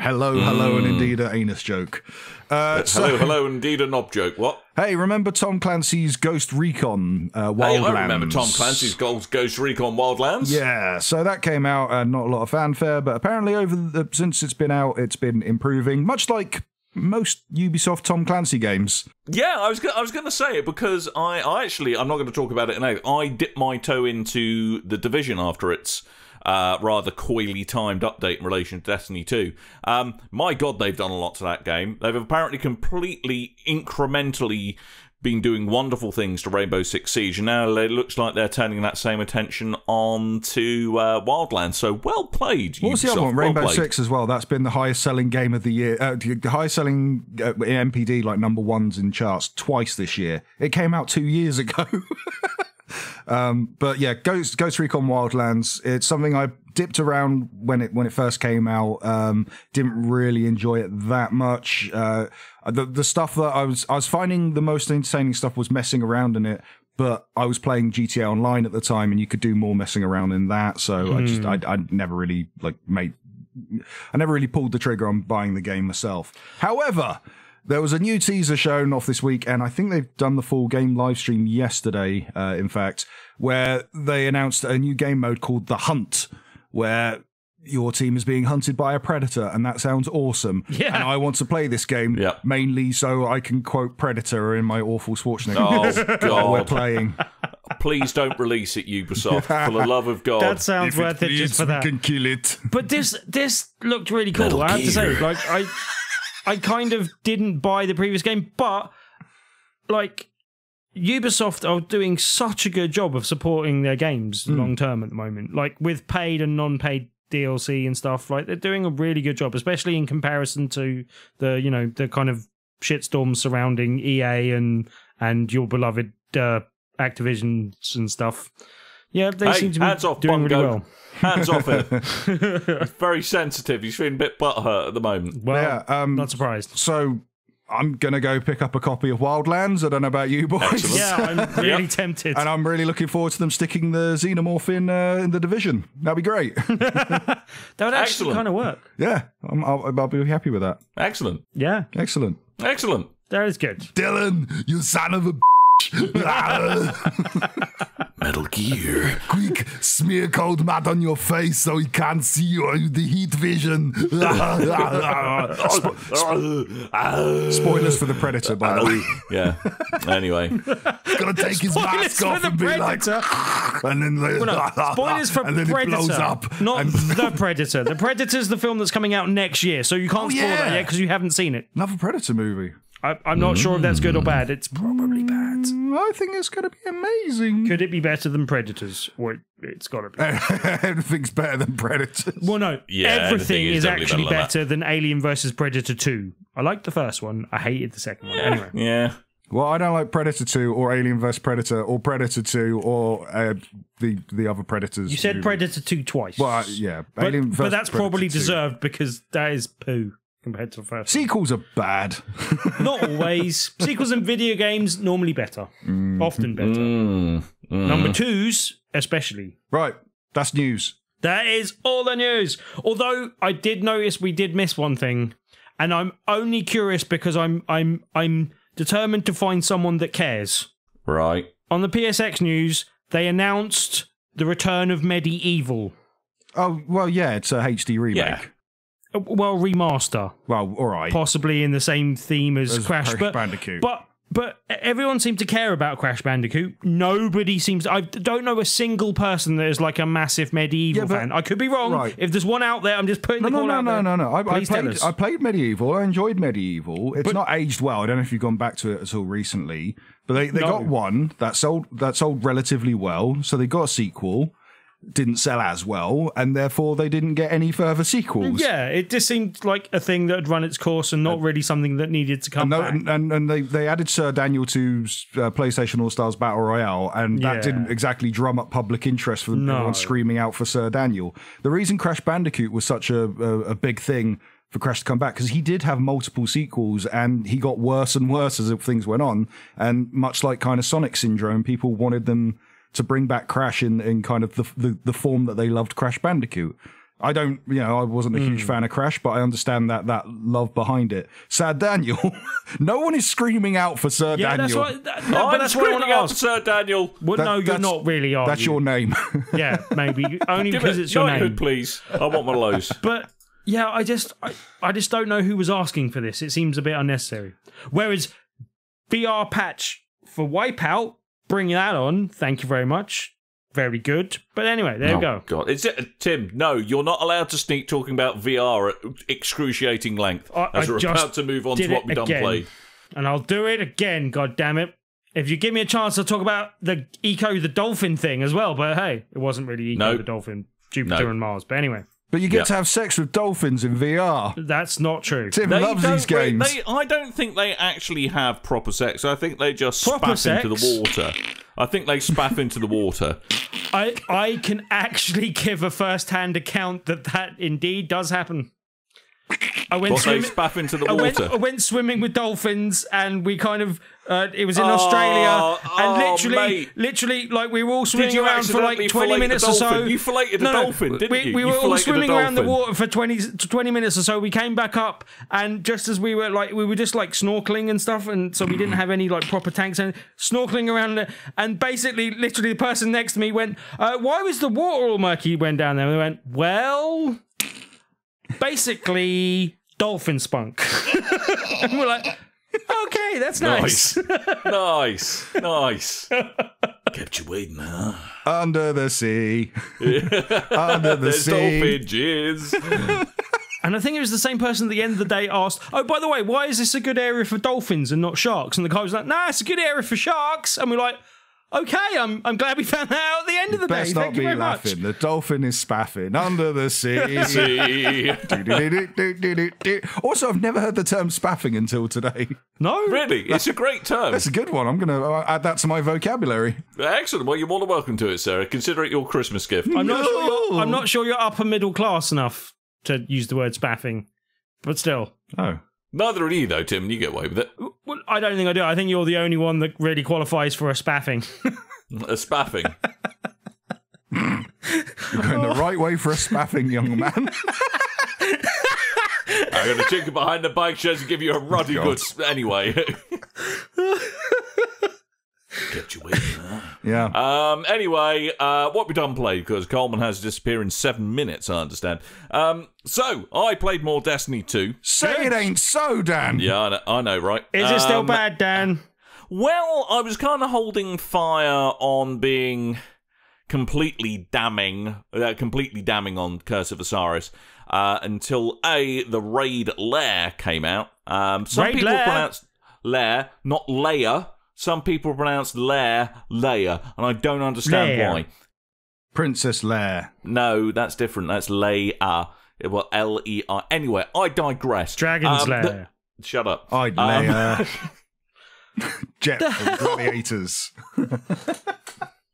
Hello, and indeed an anus joke. Hello, indeed a knob joke. What? Hey, remember Tom Clancy's Ghost Recon Wildlands? Hey, I remember Tom Clancy's Ghost Recon Wildlands. Yeah, so that came out and not a lot of fanfare, but apparently since it's been out, it's been improving, much like most Ubisoft Tom Clancy games. Yeah, I was going to say it because I'm not going to talk about it now. I dipped my toe into The Division after its rather coyly timed update in relation to Destiny 2. My God, they've done a lot to that game. They've apparently completely incrementally been doing wonderful things to Rainbow Six Siege, and now it looks like they're turning that same attention on to Wildlands. So well played, Ubisoft. What's the other one? Rainbow Six as well. That's been the highest selling game of the year. The highest selling MPD, like number ones in charts, twice this year. It came out 2 years ago. But yeah, Ghost Recon Wildlands. It's something I dipped around when it first came out. Didn't really enjoy it that much. The stuff that I was finding the most entertaining stuff was messing around in it. But I was playing GTA Online at the time, and you could do more messing around in that. So I never really I never really pulled the trigger on buying the game myself. However, there was a new teaser shown off this week, and I think they've done the full game live stream yesterday, in fact, where they announced a new game mode called The Hunt, where your team is being hunted by a predator, and that sounds awesome. Yeah. And I want to play this game mainly so I can quote Predator in my awful Schwarzenegger God. we're playing. Please don't release it, Ubisoft, for the love of God. That sounds worth it just for that. We can kill it. But this looked really cool, I have to say. Like, I kind of didn't buy the previous game, but like Ubisoft are doing such a good job of supporting their games long term at the moment. Like with paid and non-paid DLC and stuff, like they're doing a really good job, especially in comparison to the kind of shitstorm surrounding EA and your beloved Activisions and stuff. Yeah, they seem to be doing really well. Hands off it. He's very sensitive. He's feeling a bit butthurt at the moment. Well, not surprised. So I'm going to go pick up a copy of Wildlands. I don't know about you boys. Excellent. Yeah, I'm really tempted. And I'm really looking forward to them sticking the Xenomorph in the Division. That'd be great. That would actually kind of work. Yeah, I'll be happy with that. Excellent. Yeah. Excellent. That is good. Dylan, you son of a Metal Gear. Quick, smear cold mud on your face so he can't see you with the heat vision. Spoilers for the Predator, by the way. Yeah. Anyway. He's gonna take his mask off and be like, and then spoilers for and then Predator, it blows up. not The Predator. The Predator's the film that's coming out next year, so you can't spoil that yet because you haven't seen it. Another Predator movie. I'm not sure if that's good or bad. It's probably bad. I think it's going to be amazing. Could it be better than Predators? Or it's got to be. Everything's better than Predators. Well, no. Yeah, everything is actually better better than Alien vs. Predator 2. I liked the first one. I hated the second one. Anyway. Yeah. Well, I don't like Predator 2 or Alien vs. Predator or Predator 2 or the other Predators. You said Predator 2 twice. Well, yeah. But that's probably deserved because that is poo compared to the first one. Sequels are bad. Not always. Sequels in video games, normally better. Often better. Number 2s, especially. Right. That's news. That is all the news. Although I did notice we did miss one thing, and I'm only curious because I'm determined to find someone that cares. Right. On the PSX news, they announced the return of Medieval. Oh, well, yeah, it's a HD remake. Yeah. well, remaster, Well, all right. possibly in the same theme as Crash Bandicoot. But everyone seemed to care about Crash Bandicoot. Nobody seems. I don't know a single person that is like a massive medieval fan. I could be wrong. Right. If there's one out there, I'm just putting the call out there. No. I played Medieval. I enjoyed Medieval. It's not aged well. I don't know if you've gone back to it at all recently, but they got one that sold relatively well. So they got a sequel. Didn't sell as well, and therefore they didn't get any further sequels. Yeah, it just seemed like a thing that had run its course and not really something that needed to come back. And they added Sir Daniel to PlayStation All-Stars Battle Royale, and that didn't exactly drum up public interest for everyone screaming out for Sir Daniel. The reason Crash Bandicoot was such a big thing for Crash to come back, because he did have multiple sequels, and he got worse and worse as things went on, and much like kind of Sonic Syndrome, people wanted them to bring back Crash in kind of the form that they loved Crash Bandicoot. I wasn't a huge fan of Crash, but I understand that love behind it. Sir Daniel, no one is screaming out for Sir Daniel. That's what I want to ask. Sir Daniel. Well, you're not really, are That's you? your name. Yeah, maybe. Only because it's your name. Please. I want one of those. But yeah, I just don't know who was asking for this. It seems a bit unnecessary. Whereas VR patch for Wipeout, bring that on. Thank you very much. Very good. But anyway, there we go. God. Tim, no, you're not allowed to sneak talking about VR at excruciating length as we're about to move on to what we done played. And I'll do it again, God damn it. If you give me a chance, I'll talk about the Eco the Dolphin thing as well. But hey, it wasn't really Eco the Dolphin, Jupiter and Mars. But anyway. But you get to have sex with dolphins in VR. That's not true. Tim loves these games. I don't think they actually have proper sex. I think they just spaff into the water. I think they spaff into the water. I can actually give a first-hand account that indeed does happen. I went swimming. They spaff into the water. I went swimming with dolphins, and we kind of it was in Australia, and literally, like we were all swimming around for like 20 minutes or so. You filleted a dolphin, didn't you? We were all swimming around the water for 20 minutes or so. We came back up, and just as we were just like snorkeling and stuff, and so we didn't have any like proper tanks, and snorkeling around, and basically, literally, the person next to me went, "Why was the water all murky?" Went down there, and we went, "Well." Basically, dolphin spunk. And we're like, okay, that's nice. Nice. Kept you waiting, huh? Under the sea. Under the sea. Dolphin jizz. And I think it was the same person at the end of the day asked, oh, by the way, why is this a good area for dolphins and not sharks? And the guy was like, nah, it's a good area for sharks. And we're like, okay, I'm glad we found that out at the end of the day. Thank you very much. The dolphin is spaffing under the sea. Also, I've never heard the term spaffing until today. No? Really? It's a great term. That's a good one. I'm going to add that to my vocabulary. Excellent. Well, you're more than welcome to it, Sarah. Consider it your Christmas gift. I'm not sure you're upper middle class enough to use the word spaffing, but still. Oh. Neither are you, though, Tim. You get away with it. Well, I don't think I do. I think you're the only one that really qualifies for a spaffing. A spaffing. You're going the right way for a spaffing, young man. I'm going to take you behind the bike sheds and give you a ruddy good... Anyway. Kept you waiting, huh? Yeah. Anyway, what we done played, because Coleman has to disappear in 7 minutes, I understand. So, I played more Destiny 2. Say it ain't so, Dan. Yeah, I know, right? Is it still bad, Dan? Well, I was kind of holding fire on being completely damning on Curse of Osiris until the Raid Lair came out. Some Raid people Lair? pronounce Lair, not Lair. Some people pronounce Lair, Leia, and I don't understand why. Princess Leia. No, that's different. That's Leia. Well, L-E-I. Anyway, I digress. Dragon's Lair. Shut up. I'd Leia. Jet from Gladiators.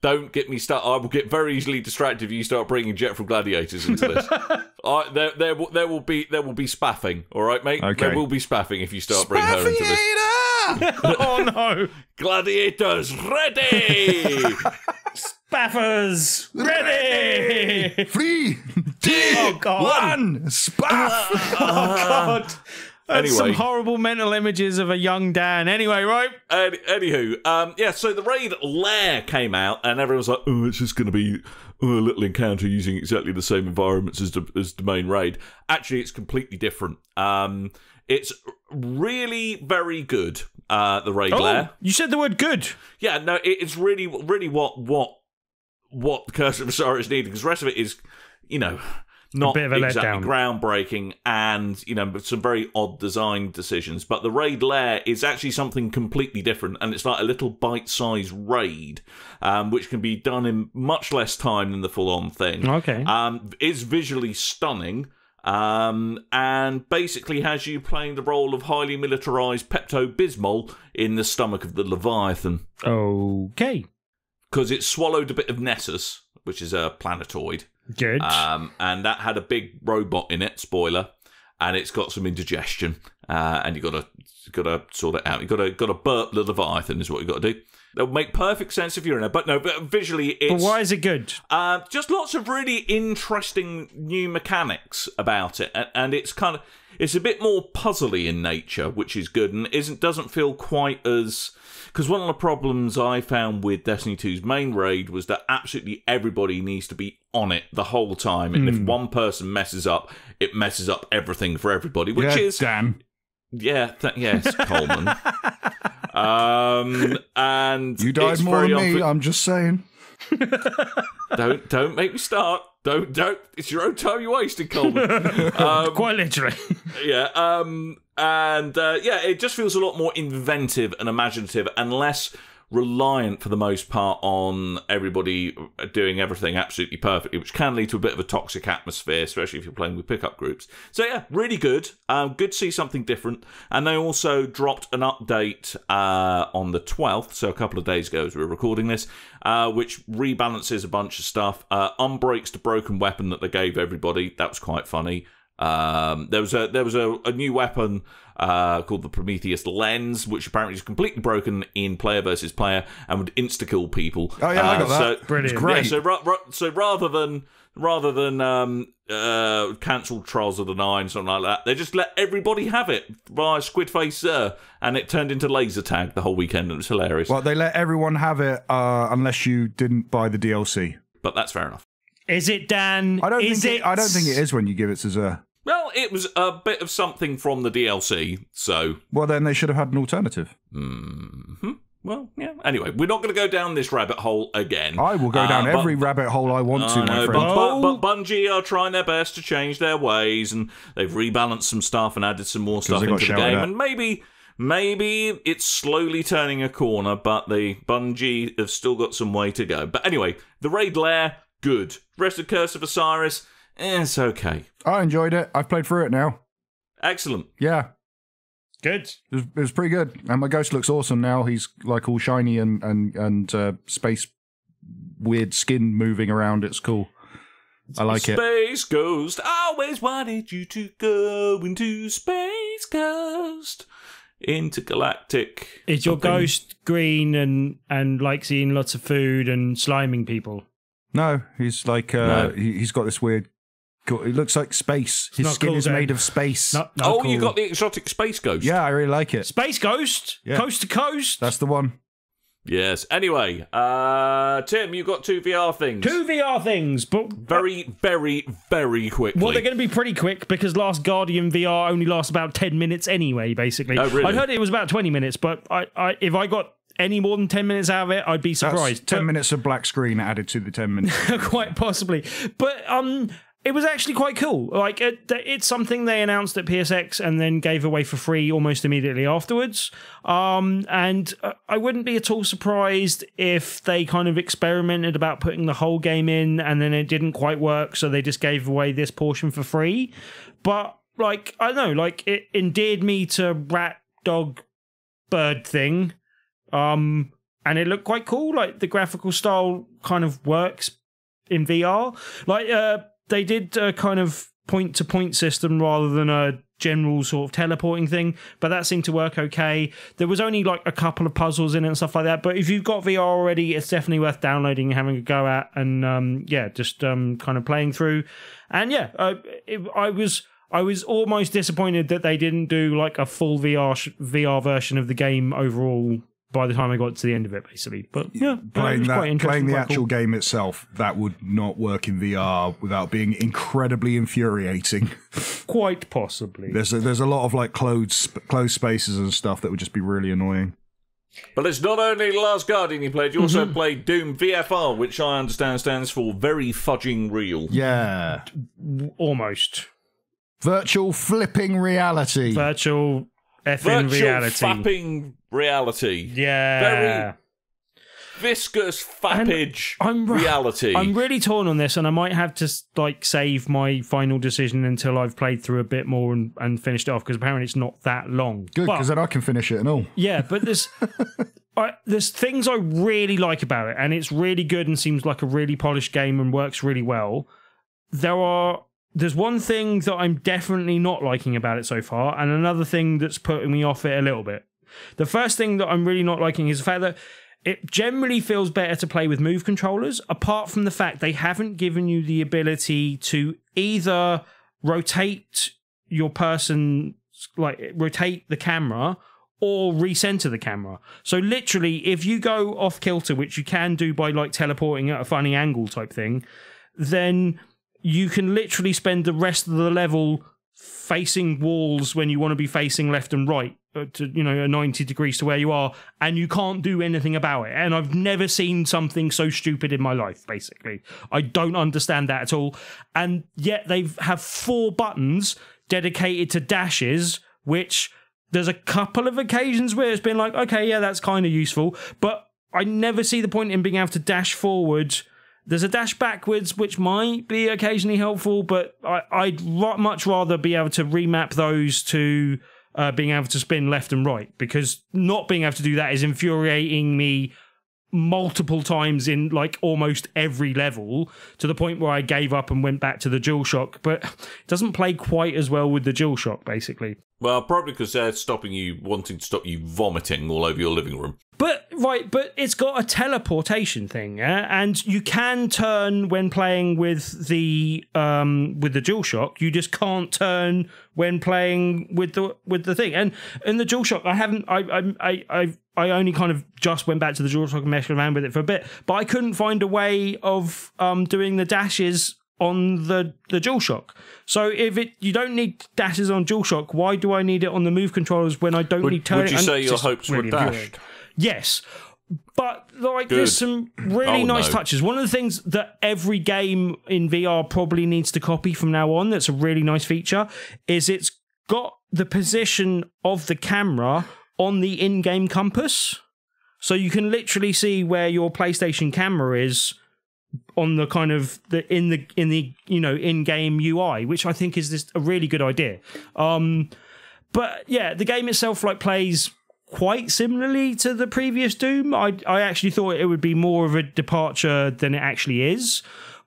Don't get me started. I will get very easily distracted if you start bringing Jet from Gladiators into this. There will be spaffing. All right, mate. Okay. There will be spaffing if you start bringing her into this. Oh no! Gladiators ready. Spaffers ready. 3, 2, 1, spaff. Oh god! That's Anyway. some horrible mental images of a young Dan. Anyway, right? Anywho, so the Raid Lair came out, and everyone's like, "Oh, it's just going to be a little encounter using exactly the same environments as the main raid. Actually, it's completely different. It's really very good, the raid lair. You said the word good. Yeah, no, it's really what the Curse of Osiris needed, because the rest of it is, not bit of a exactly letdown. Groundbreaking, and some very odd design decisions. But the raid lair is actually something completely different, and it's like a little bite-sized raid, which can be done in much less time than the full-on thing. Okay. It's visually stunning, and basically has you playing the role of highly militarized Pepto-Bismol in the stomach of the Leviathan. Okay. Because it swallowed a bit of Nessus, which is a planetoid. Good. And that had a big robot in it, spoiler, and it's got some indigestion, and you gotta sort it out. You gotta burp the Leviathan is what you gotta do. That'll make perfect sense if you're in it, but no, but visually it's... But why is it good? Just lots of really interesting new mechanics about it, and it's it's a bit more puzzly in nature, which is good, and doesn't feel quite as... Because one of the problems I found with Destiny 2's main raid was that absolutely everybody needs to be on it the whole time, and if one person messes up, it messes up everything for everybody, which is... Dan. Yeah, yes, Coleman. And You died it's more very than me, I'm just saying. Don't make me start. Don't. It's your own time you wasted, Coleman. Quite literally. Yeah. It just feels a lot more inventive and imaginative and less reliant for the most part on everybody doing everything absolutely perfectly, which can lead to a bit of a toxic atmosphere, especially if you're playing with pickup groups. So yeah, really good. Good to see something different. And they also dropped an update on the 12th, so a couple of days ago as we were recording this, which rebalances a bunch of stuff, unbreaks the broken weapon that they gave everybody. That was quite funny. There was a new weapon called the Prometheus Lens, which apparently is completely broken in player versus player and would insta-kill people. Oh yeah, I got that. So, brilliant. It's great. Yeah, so rather than cancel Trials of the Nine, something like that, they just let everybody have it via Squidface Sir, and it turned into laser tag the whole weekend, and it was hilarious. Well, they let everyone have it unless you didn't buy the DLC. But that's fair enough. Is it, Dan? I don't think it is when you give it to Zer. Well, it was a bit of something from the DLC, so... Well, then they should have had an alternative. Well, yeah. Anyway, we're not going to go down this rabbit hole again. I will go down every rabbit hole I want to, my friend. But Bungie are trying their best to change their ways, and they've rebalanced some stuff and added some more stuff into the game. And maybe it's slowly turning a corner, but the Bungie have still got some way to go. But anyway, the raid lair, good. Rest of Curse of Osiris, it's okay. I enjoyed it. I've played through it now. Excellent. Yeah. Good. It was pretty good. And my ghost looks awesome now. He's like all shiny and space weird skin moving around. It's cool. I like it. Space Ghost. I always wanted you to go into Space Ghost. Intergalactic. Is your ghost green and likes eating lots of food and sliming people? No, he's like he's got this weird. It looks like space. His skin is made of space. Cool. You got the exotic Space Ghost. Yeah, I really like it. Space Ghost? Yeah. Coast to coast? That's the one. Yes. Anyway, Tim, you got 2 VR things. 2 VR things, but very, very, very quickly. well, they're going to be pretty quick because Last Guardian VR only lasts about 10 minutes anyway, basically. Oh, really? I heard it was about 20 minutes, but if I got any more than 10 minutes out of it, I'd be surprised. That's 10 minutes of black screen added to the 10 minutes. Quite possibly. But it was actually quite cool. Like it's something they announced at PSX and then gave away for free almost immediately afterwards. And I wouldn't be at all surprised if they kind of experimented about putting the whole game in and then it didn't quite work, so they just gave away this portion for free. But like, I don't know, like it endeared me to rat, dog, bird thing. And it looked quite cool. Like the graphical style kind of works in VR. Like they did a kind of point-to-point system rather than a general sort of teleporting thing, but that seemed to work okay. There was only like a couple of puzzles in it and stuff like that, but if you've got VR already, it's definitely worth downloading and having a go at, and just kind of playing through. And yeah, I was almost disappointed that they didn't do like a full VR version of the game overall by the time I got to the end of it, basically. But yeah, playing the actual cool. game itself, that would not work in VR without being incredibly infuriating. Quite possibly. There's a lot of like closed spaces and stuff that would just be really annoying. But it's not only The Last Guardian you played, you also played Doom VFR, which I understand stands for Very Fudging Real. Yeah. Almost. Virtual flipping reality. Virtual effing reality. Fapping reality. Yeah. Very viscous fappage reality. I'm really torn on this, and I might have to like save my final decision until I've played through a bit more and finished it off, because apparently it's not that long. Good, because then I can finish it and all. Yeah, but there's things I really like about it, and it's really good and seems like a really polished game and works really well. There's one thing that I'm definitely not liking about it so far, and another thing that's putting me off it a little bit. The first thing that I'm really not liking is the fact that it generally feels better to play with Move controllers, apart from the fact they haven't given you the ability to either rotate your person, like rotate the camera, or recenter the camera. So literally, if you go off kilter, which you can do by like teleporting at a funny angle type thing, then you can literally spend the rest of the level facing walls when you want to be facing left and right to 90 degrees to where you are, and you can't do anything about it. And I've never seen something so stupid in my life, basically. I don't understand that at all. And yet they have 4 buttons dedicated to dashes, which there's a couple of occasions where it's been like, okay, yeah, that's kind of useful, but I never see the point in being able to dash forward. There's a dash backwards, which might be occasionally helpful, but I'd much rather be able to remap those to being able to spin left and right, because not being able to do that is infuriating me multiple times in like almost every level, to the point where I gave up and went back to the DualShock, but it doesn't play quite as well with the DualShock, basically. Well, probably because they're wanting to stop you vomiting all over your living room. But it's got a teleportation thing, yeah? And you can turn when playing with the DualShock. You just can't turn when playing with the thing. And in the DualShock, I only kind of just went back to the DualShock and messed around with it for a bit, but I couldn't find a way of doing the dashes on the DualShock. So if you don't need dashes on DualShock, why do I need it on the Move controllers when I don't need turn? Would you say your hopes were dashed? Yes. But there's some really nice touches. One of the things that every game in VR probably needs to copy from now on, that's a really nice feature, is it's got the position of the camera on the in-game compass. So you can literally see where your PlayStation camera is on the kind of in the in-game UI, which I think is a really good idea. But yeah, the game itself plays quite similarly to the previous Doom. I actually thought it would be more of a departure than it actually is.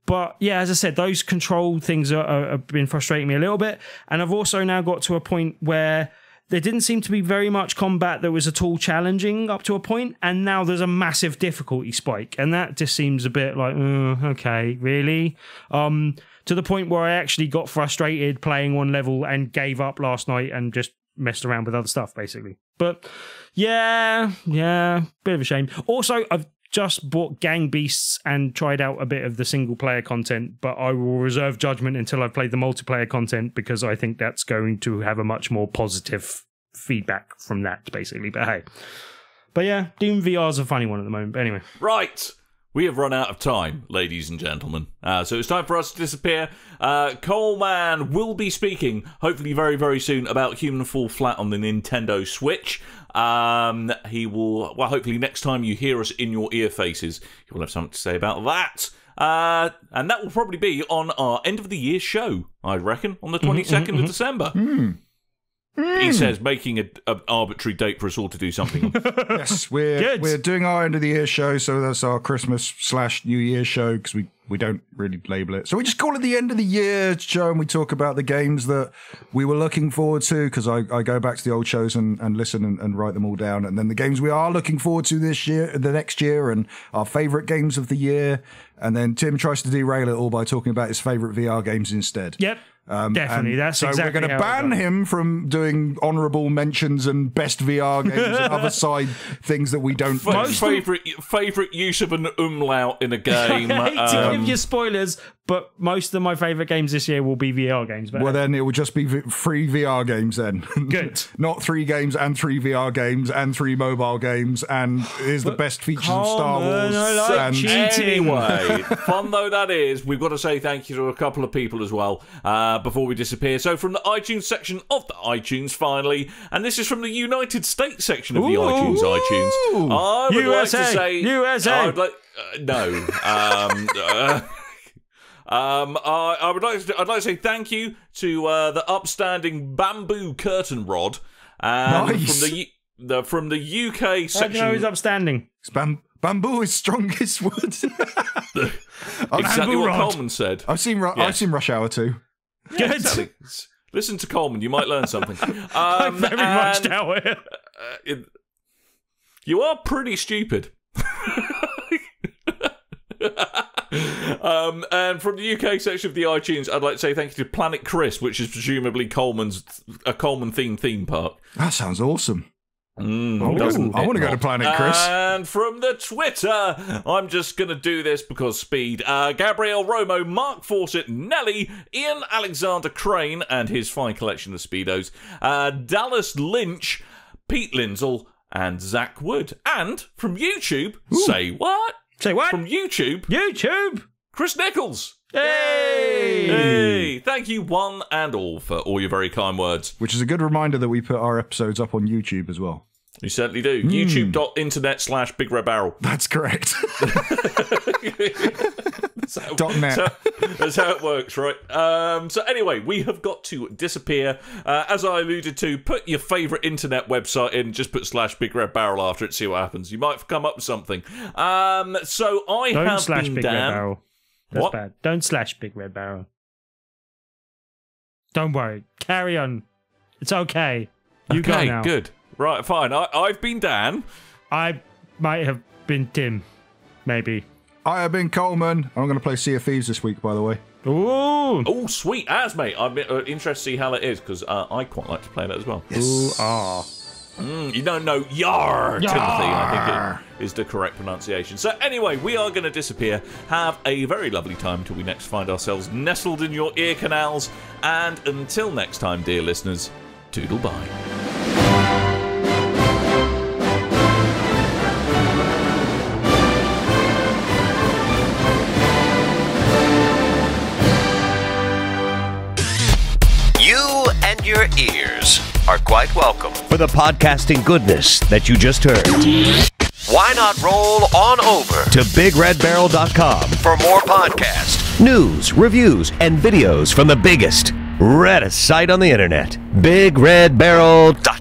But yeah, as I said, those control things have been frustrating me a little bit. And I've also now got to a point where there didn't seem to be very much combat that was at all challenging up to a point, and now there's a massive difficulty spike, and that just seems a bit like, okay, really? To the point where I actually got frustrated playing one level and gave up last night and just messed around with other stuff, basically. But yeah, bit of a shame. Also, I've just bought Gang Beasts and tried out a bit of the single-player content, but I will reserve judgment until I've played the multiplayer content, because I think that's going to have a much more positive feedback from that, basically. But hey. But yeah, Doom VR's a funny one at the moment. But anyway. Right. We have run out of time, ladies and gentlemen. So it's time for us to disappear. Coleman will be speaking, hopefully very, very soon, about Human Fall Flat on the Nintendo Switch. He will, well, hopefully next time you hear us in your ear faces, he will have something to say about that. And that will probably be on our end of the year show, I reckon, on the 22nd of December. He says, making an arbitrary date for us all to do something. Yes, we're doing our end of the year show, so that's our Christmas/New Year show, because we don't really label it. So we just call it the end of the year show, and we talk about the games that we were looking forward to, because I go back to the old shows and listen and write them all down, and then the games we are looking forward to this year, the next year, and our favourite games of the year. And then Tim tries to derail it all by talking about his favourite VR games instead. Yep. Definitely, that's so exactly we're going to how it ban goes. him from doing honourable mentions and best VR games and other side things that we don't. Favourite use of an umlaut in a game. I hate to give you spoilers, but most of my favourite games this year will be VR games. But Well, then it will just be free VR games then. Good. Not 3 games and 3 VR games and 3 mobile games and here's the best features of Star Coleman, Wars. I like and cheating. Anyway, fun though that is, we've got to say thank you to a couple of people as well before we disappear. So from the iTunes section of the iTunes, finally, and this is from the United States section of the iTunes. I would like to say... USA! I would like... no. I'd like to say thank you to the upstanding Bamboo Curtain Rod Nice. from the UK How do section. you know he's upstanding? Bamboo is strongest wood. Exactly Bamboo what rod. Coleman said. I've seen Rush Hour 2. Good. Exactly. Listen to Coleman, you might learn something. I very much doubt it. You are pretty stupid. And from the UK section of the iTunes, I'd like to say thank you to Planet Chris, which is presumably a Coleman-themed theme park. That sounds awesome. Doesn't I want to it go to not? Planet Chris. And from the Twitter, I'm just going to do this because speed. Gabriel Romo, Mark Fawcett, Nelly, Ian Alexander Crane, and his fine collection of Speedos, Dallas Lynch, Pete Lindsell, and Zach Wood. And from YouTube, say what? Say what? From YouTube, Chris Nichols. Hey! Thank you one and all for all your very kind words. Which is a good reminder that we put our episodes up on YouTube as well. You certainly do. YouTube.internet/BigRedBarel. That's correct. .net. That's how it works, right? So anyway, we have got to disappear. As I alluded to, put your favourite internet website in, just put /BigRedBarel after it, see what happens. You might come up with something. So I Don't have slash been Big Dan. Red Barrel. That's What? bad. Don't slash Big Red Barrel. Don't worry. Carry on. It's okay. You go Okay, now. good. Right, fine. I've been Dan. I might have been Tim. Maybe. I have been Coleman. I'm going to play Sea of Thieves this week, by the way. Ooh. Oh, sweet as, mate. I'm interested to see how it is, because I quite like to play that as well. Ooh, ah. You don't know Timothy, I think it is the correct pronunciation. So anyway, we are going to disappear. Have a very lovely time till we next find ourselves nestled in your ear canals. And until next time, dear listeners, toodle bye. You and your ears are quite welcome for the podcasting goodness that you just heard. Why not roll on over to BigRedBarel.com for more podcasts, news, reviews, and videos from the biggest, reddest site on the internet, BigRedBarel.com.